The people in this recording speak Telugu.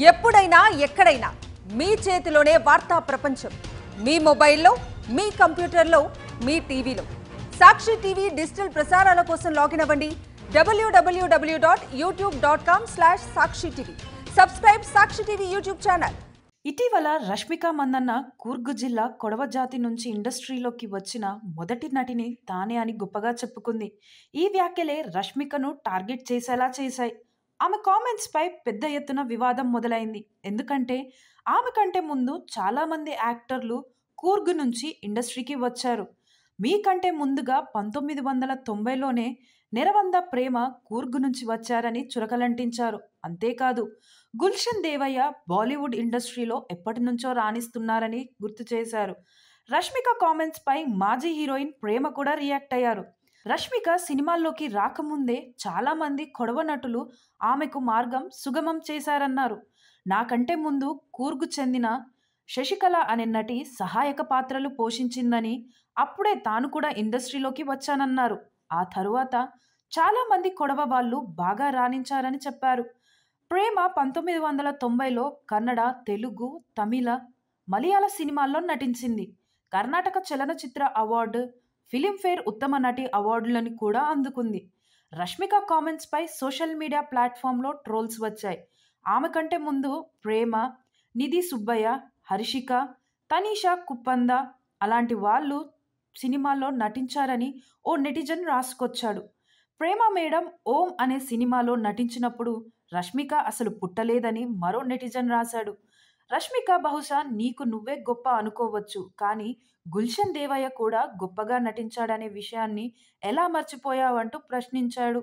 ఎప్పుడైనా ఎక్కడైనా మీ చేతిలోనే వార్తా ప్రపంచం. మీ మొబైల్లో, మీ కంప్యూటర్లో, మీ టీవీలో. సాక్షి టీవీ డిజిటల్ ప్రసారాల కోసం లాగిన్ అవ్వండి www.youtube.com/sakshitv. సబ్స్క్రైబ్ సాక్షి టీవీ యూట్యూబ్ ఛానల్. ఇటీవల రష్మిక మందన్న కూర్గ్ జిల్లా కొడవ జాతి నుంచి ఇండస్ట్రీలోకి వచ్చిన మొదటి నటిని తానే అని గొప్పగా చెప్పుకుంది. ఈ వ్యాఖ్యలే రష్మికను టార్గెట్ చేసేలా చేశాయి. ఆమె కామెంట్స్ పై పెద్ద ఎత్తున వివాదం మొదలైంది. ఎందుకంటే ఆమె కంటే ముందు చాలా మంది యాక్టర్లు కూర్గ్ నుంచి ఇండస్ట్రీకి వచ్చారు. మీకంటే ముందుగా 1990లోనే నెరవంద ప్రేమ కూర్గ్ నుంచి వచ్చారని చురకలంటించారు. అంతేకాదు గుల్షన్ దేవయ్య బాలీవుడ్ ఇండస్ట్రీలో ఎప్పటి నుంచో రాణిస్తున్నారని గుర్తు చేశారు. రష్మిక కామెంట్స్ పై మాజీ హీరోయిన్ ప్రేమ కూడా రియాక్ట్ అయ్యారు. రష్మిక సినిమాల్లోకి రాకముందే చాలా మంది కొడవ నటులు ఆమెకు మార్గం సుగమం చేశారన్నారు. నాకంటే ముందు కూర్గు చెందిన శశికళ అనే నటి సహాయక పాత్రలు పోషించిందని, అప్పుడే తాను కూడా ఇండస్ట్రీలోకి వచ్చానన్నారు. ఆ తరువాత చాలా మంది కొడవ వాళ్ళు బాగా రాణించారని చెప్పారు. ప్రేమ 1990లో కన్నడ, తెలుగు, తమిళ, మలయాళ సినిమాల్లో నటించింది. కర్ణాటక చలనచిత్ర అవార్డు, ఫిలింఫేర్ ఉత్తమ నటి అవార్డులను కూడా అందుకుంది. రష్మిక కామెంట్స్ పై సోషల్ మీడియా ప్లాట్ఫామ్లో ట్రోల్స్ వచ్చాయి. ఆమె కంటే ముందు ప్రేమ, నిధి సుబ్బయ్య, హర్షిక, తనీషా కుప్పంద అలాంటి వాళ్ళు సినిమాల్లో నటించారని ఓ నెటిజన్ రాసుకొచ్చాడు. ప్రేమ మేడం ఓం అనే సినిమాలో నటించినప్పుడు రష్మిక అసలు పుట్టలేదని మరో నెటిజన్ రాశాడు. రష్మిక బహుశా నీకు నువ్వే గొప్ప అనుకోవచ్చు, కానీ గుల్షన్ దేవయ్య కూడా గొప్పగా నటించాడనే విషయాన్ని ఎలా మర్చిపోయావంటూ ప్రశ్నించాడు.